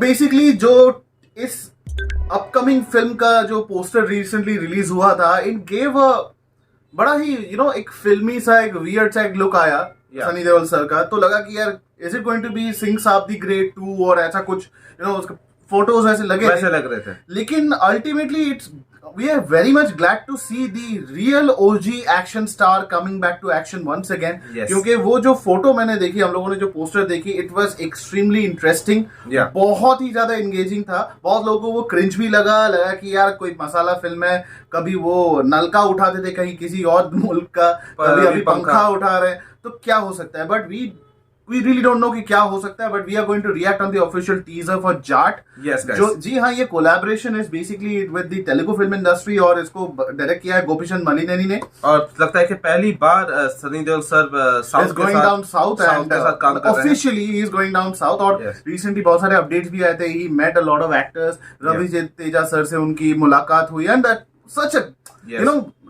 Basically जो इस upcoming film का जो पोस्टर रिसेंटली रिलीज हुआ था, इट गेव अ बड़ा ही एक फिल्मी सा एक वियर्ड सा एक लुक आया सनी देओल सर का। तो लगा कि यार is it going to be Singh Saab the great 2 और ऐसा कुछ उसके फोटोज ऐसे लग रहे थे। लेकिन ultimately it's we are very much glad to see the real OG action star coming back to action once again. Yes. क्योंकि वो जो फोटो मैंने देखी, हम लोगों ने जो पोस्टर देखी, इट वाज एक्सट्रीमली इंटरेस्टिंग। बहुत ही ज्यादा एंगेजिंग था। बहुत लोगों को वो क्रिंज भी लगा कि यार कोई मसाला फिल्म है। कभी वो नलका उठाते थे कहीं किसी और मुल्क का, कभी अभी पंखा उठा रहे हैं, तो क्या हो सकता है। But we really don't know कि क्या हो सकता है, but we are going to react on the official teaser for Jaat. Yes, guys. जो जी हाँ, ये collaboration is basically with the Telugu film industry और इसको डायरेक्ट किया है गोपीचंद मलिनेनी ने। और लगता है कि पहली बार सनी देओल सर साउथ के साथ काम कर रहे हैं। Officially he is going down south और recently बहुत सारे अपडेट्स भी आए थे। He met a lot of actors. Ravi Teja sir से उनकी मुलाकात हुई and that such a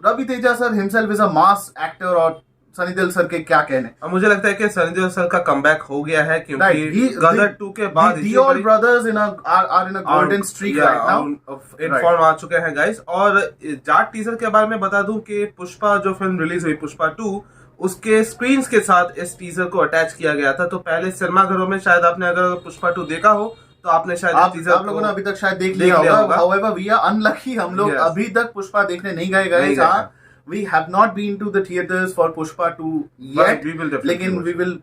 Ravi Teja sir himself is a mass actor और सनी देओल सर के क्या कहने। अब मुझे लगता है कि सनी देओल सर का कमबैक हो गया है क्योंकि गदर 2 के बाद Deol brothers are in a golden streak right now. In form आ चुके हैं गाइस। और जाट टीजर के बारे में बता दूं कि पुष्पा जो फिल्म रिलीज हुई, पुष्पा 2, उसके स्क्रीन्स के साथ इस टीजर को अटैच किया गया था। तो पहले सिनेमाघरों में शायद आपने अगर पुष्पा 2 देखा हो तो आपने शायद टीजर आप लोगों ने अभी तक शायद देख लिया होगा। हाउएवर वी आर अनलकी, हम लोग अभी तक पुष्पा देखने नहीं गए। We have not been to the theaters for Pushpa 2 yet. We will definitely. We will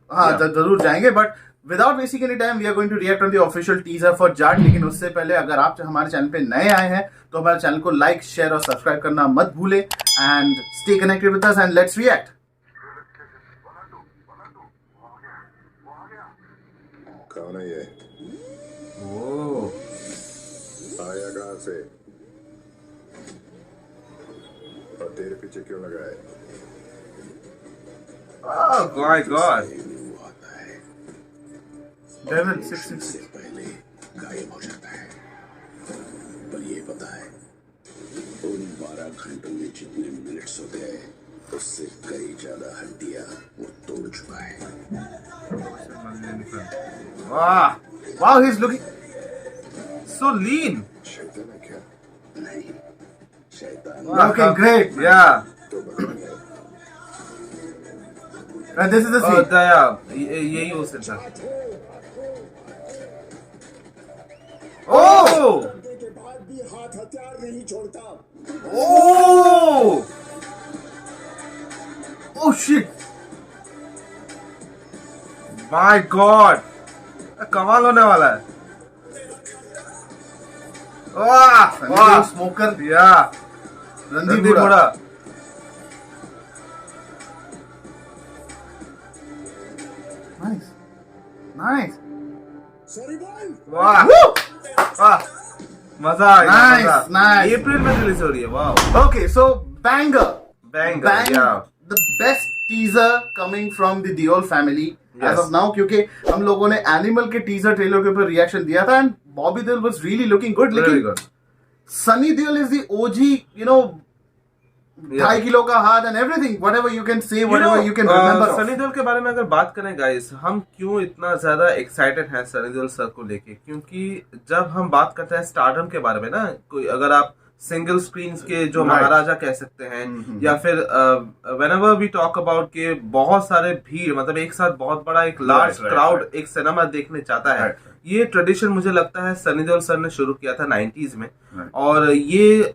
जरूर जाएंगे. But without wasting any time, we are going to react on the official teaser for Jaat. लेकिन उससे पहले अगर आप हमारे channel पे नए आए हैं तो हमारे चैनल को लाइक, शेयर और सब्सक्राइब करना मत भूले। And stay connected with us and let's react. कौन है ये? ओह, आया कहाँ से? और तेरे पीछे क्यों लगा है? Oh my God! Devil 666 पहले गायब हो जाता है, पर ये पता है उन 12 घंटों में जितने मिनट्स होते हैं उससे कई ज्यादा हड्डियां वो तोड़ चुका है। Wow, he's looking so lean. शैतान है क्या? नहीं, शैतान। Looking great. Yeah. And this is the scene. यही हो सकता है। Oh! के बाद भी हाथ हथियार नहीं छोड़ता। Oh! Oh shit! My God! कमाल होने वाला है। वाह! Smoker. Yeah. Randeep Hooda. Nice. Sorry boy. वाह! वाह! मजा आ गया। Nice. अप्रैल में रिलीज हो रही है। वाह। Okay, so banger. Yeah. The best teaser coming from the Deol family as of now, क्योंकि हम लोगों ने एनिमल के टीजर ट्रेलर के ऊपर रिएक्शन दिया था and Bobby Deol was really looking good. लेकिन Sunny Deol is the OG, 2.5 kilo का हाथ and everything, whatever you can say, whatever you can remember. Sunny Deol के बारे में अगर बात करें गाइस, हम क्यों इतना ज्यादा एक्साइटेड हैं सनी देओल सर को लेके, क्योंकि जब हम बात करते हैं स्टारडम के बारे में ना, कोई अगर आप सिंगल स्क्रीन के जो महाराजा कह सकते हैं, या फिर व्हेनेवर वी टॉक अबाउट के बहुत सारे भीड़, मतलब एक साथ बहुत बड़ा एक लार्ज क्राउड एक सिनेमा देखने चाहता है, ये ट्रेडिशन मुझे लगता है सनी देओल सर ने शुरू किया था 90s में। और ये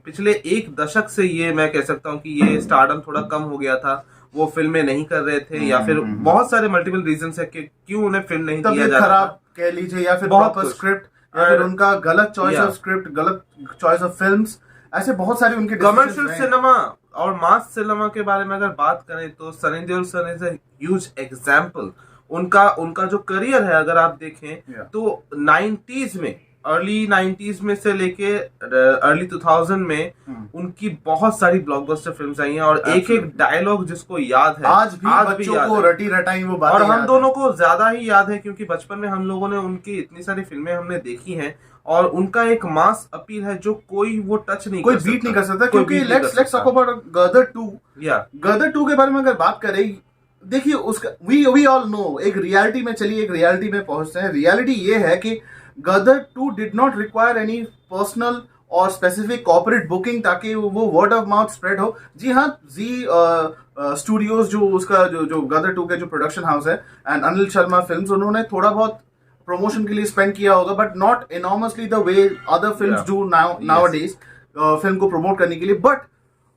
पिछले एक दशक से ये मैं कह सकता हूँ कि ये स्टारडम थोड़ा कम हो गया था। वो फिल्में नहीं कर रहे थे या फिर बहुत सारे मल्टीपल रीजंस है कि क्यों उन्हें फिल्म नहीं दिया जा रहा, कह लीजिए, या फिर प्रॉपर स्क्रिप्ट, या फिर उनका गलत चॉइस ऑफ स्क्रिप्ट, गलत चॉइस ऑफ फिल्म्स, ऐसे बहुत सारे उनके कमर्शियल सिनेमा और मास सिनेमा के बारे में अगर बात करें तो Sunny Deol sir is a huge example. उनका जो करियर है अगर आप देखें तो 90s में, अर्ली 90s में से लेके अर्ली 2000 में उनकी बहुत सारी ब्लॉकबस्टर फिल्म्स आई हैं और एक एक डायलॉग जिसको याद है आज भी बच्चों को रटी रटाई वो बातें, और हम दोनों को ज्यादा ही याद है क्योंकि बचपन में हम लोगों ने उनकी इतनी सारी फिल्में हमने देखी हैं और उनका एक मास अपील है जो कोई वो टच नहीं, कोई बीट नहीं कर सकता। क्योंकि लेट्स टॉक अबाउट गदर 2 के बारे में अगर बात करें, देखिए उसका वी ऑल नो, एक रियलिटी में चलिए, एक रियलिटी में पहुंचते हैं। रियलिटी ये है कि गदर 2 did not require any personal और स्पेसिफिक कॉर्पोरेट बुकिंग ताकि वो वर्ड ऑफ माउथ स्प्रेड हो। जी हाँ, जी स्टूडियोज जो उसका जो गदर 2 के जो प्रोडक्शन हाउस है एंड अनिल शर्मा फिल्म्स, उन्होंने थोड़ा बहुत प्रमोशन के लिए स्पेंड किया होगा, but not enormously the way other films do now days film को प्रमोट करने के लिए। बट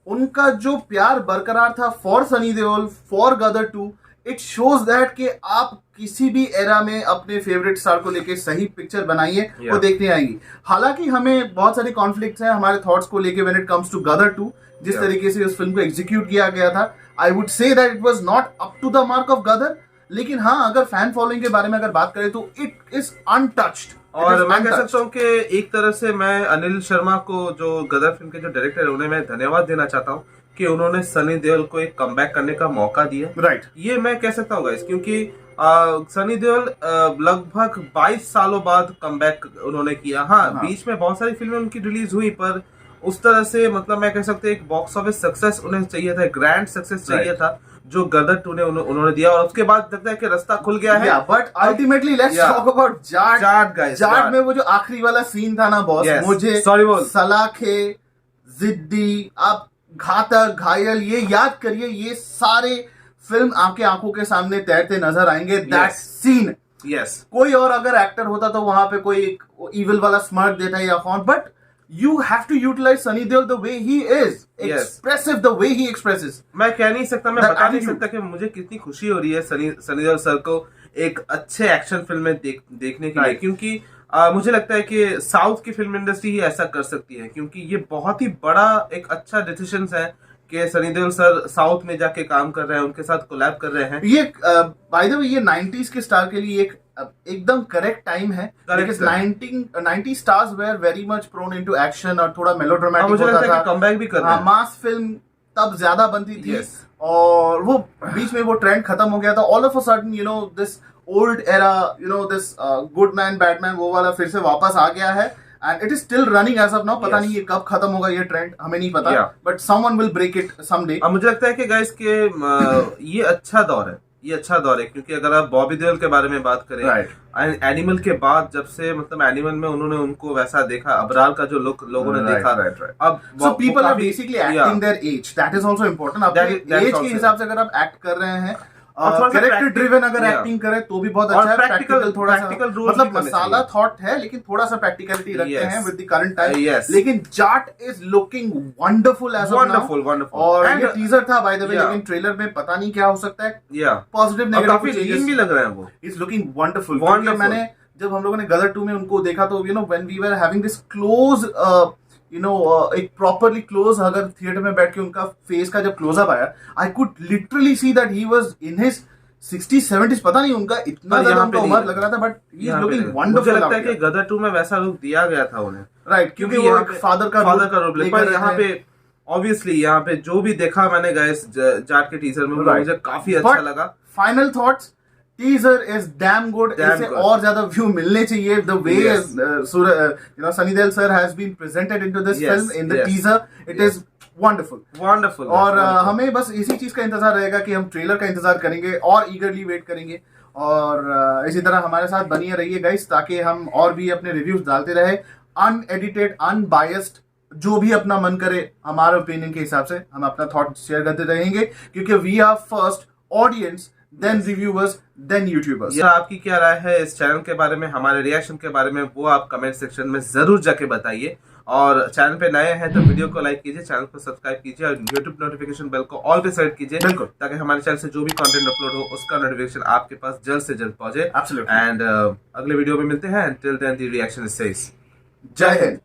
उनका जो प्यार बरकरार था for Sunny Deol, for Gadar 2, it shows that कि आप किसी भी एरा में अपने फेवरेट स्टार को लेके सही पिक्चर बनाइए, वो देखने आएंगी। हालांकि हमें बहुत सारे कॉन्फ्लिक्ट्स हैं हमारे थॉट्स को लेके व्हेन इट कम्स टू गदर 2, जिस तरीके से उस फिल्म को एग्जीक्यूट किया गया था। I would say that it was not up to the mark of Gadar, लेकिन हाँ, अगर फैन फॉलोइंग के बारे में अगर बात करें तो इट इज अनटच्ड। और मैं कह सकता हूँ कि एक तरह से मैं अनिल शर्मा को, जो गदर फिल्म के जो डायरेक्टर है, उन्हें मैं धन्यवाद देना चाहता हूँ कि उन्होंने सनी देओल को एक कमबैक करने का मौका दिया। राइट, ये मैं कह सकता हूँ गाइस, क्योंकि सनी देओल लगभग 22 सालों बाद कमबैक उन्होंने किया। हाँ, बीच में बहुत सारी फिल्में उनकी रिलीज हुई, पर उस तरह से मतलब मैं कह सकते एक बॉक्स ऑफिस सक्सेस उन्हें चाहिए था, ग्रैंड सक्सेस चाहिए था, जो गदर 2 ने उन्होंने दिया। और उसके बाद लगता है कि रास्ता खुल गया है। But ultimately let's talk about Jat guys. Jat में वो जो आखिरी वाला सीन था ना बॉस, मुझे सलाखे, जिद्दी, आप घातक, घायल, ये याद करिए, ये सारे फिल्म आपके आंखों के सामने तैरते नजर आएंगे। दैट सीन, कोई और अगर एक्टर होता तो वहां पे कोई इविल वाला स्मार्ट देता या कौन, but you have to utilize Sunny Deol the way he is, expressive, the way he expresses. मैं कह नहीं सकता, मैं बता नहीं सकता कि मुझे कितनी खुशी हो रही है सनी देओल सर को एक अच्छे एक्शन फिल्म में देखने के लिए, क्योंकि मुझे लगता है कि साउथ की फिल्म इंडस्ट्री ही ऐसा कर सकती है, क्योंकि ये बहुत ही बड़ा एक अच्छा डिसीजन है कि सनी देओल सर साउथ में जाके काम कर रहे हैं, उनके साथ कोलैब कर रहे हैं। ये बाय द वे ये 90s के स्टार के लिए एक एकदम करेक्ट टाइम है, because 90 stars were very much prone into action और थोड़ा मेलोड्रामेटिक होता था। कमबैक भी कर रहे हैं। मास फिल्म तब ज्यादा बनती थी, और वो बीच में वो ट्रेंड खत्म हो गया था। All of a sudden you know this old era, you know this good man bad man, वो वाला फिर से वापस आ गया है, and it is still running as of now. पता नहीं ये कब खत्म होगा ये ट्रेंड, हमें नहीं पता, but someone will break it someday. मुझे लगता है कि गाइस के ये अच्छा दौर है, ये अच्छा दौर है, क्योंकि अगर आप बॉबी देओल के बारे में बात करें, एनिमल के बाद जब से मतलब एनिमल में उन्होंने उनको वैसा देखा, अबरार का जो लुक लोगों ने देखा, अब so people are basically acting their age, that is also important. अपने एज के हिसाब से अगर आप एक्ट कर रहे हैं, कैरेक्टर ड्रिवन अगर एक्टिंग करे तो भी बहुत अच्छा है। प्रैक्टिकल थोड़ा सा, मतलब मसाला थॉट है, लेकिन थोड़ा सा प्रैक्टिकलिटी रखते हैं विद द करंट टाइम। लेकिन Jaat is looking wonderful as of now, और ये टीजर था बाय द वे, लेकिन ट्रेलर में पता नहीं क्या हो सकता है। पॉजिटिव नेगेटिव चेंजेस भी लग रहे हैं, वो इज लुकिंग वंडरफुल। मैंने जब हम लोगों ने गदर 2 में उनको देखा तो you know when we were having this close, you know एक प्रॉपरली क्लोज, अगर थिएटर में बैठ के उनका फेस का जब क्लोजअप आया, I could literally see that he was in his 60s-70s, पता नहीं उनका इतना ज्यादा उनका उम्र लग रहा था, but he is looking wonderful. मुझे लगता है कि गदर 2 में वैसा लुक दिया गया था उन्हें, राइट, क्योंकि वो एक फादर का रोल प्ले, पर यहाँ पे ऑब्वियसली यहाँ पे जो भी देखा मैंने गाइस जाट के टीजर में, मुझे काफी अच्छा लगा। Final thoughts, teaser is damn good, इसे और ज्यादा व्यू मिलने चाहिए। The way you know Sunny Deol sir has been presented into this film in the teaser, it is wonderful. और हमें बस इसी चीज का इंतजार रहेगा कि हम ट्रेलर का इंतजार करेंगे और ईगरली वेट करेंगे, और इसी तरह हमारे साथ बनिए रहिए गाइस, ताकि हम और भी अपने रिव्यूज डालते रहे, अनएडिटेड, अनबायस्ड, जो भी अपना मन करे हमारे ओपिनियन के हिसाब से हम अपना थॉट शेयर करते रहेंगे, क्योंकि we are first audience, then reviewers, then YouTubers. आपकी क्या राय है इस चैनल के बारे में, हमारे रिएक्शन के बारे में, वो आप कमेंट सेक्शन में जरूर जाके बताइए। और चैनल पे नए हैं तो वीडियो को लाइक कीजिए, चैनल को सब्सक्राइब कीजिए, और यूट्यूब नोटिफिकेशन बेल को ऑल पे सेट कीजिए, ताकि हमारे चैनल से जो भी कंटेंट अपलोड हो उसका नोटिफिकेशन आपके पास जल्द से जल्द पहुंचे। एंड अगले वीडियो में मिलते हैं। Till then the reaction is says. जय हिंद।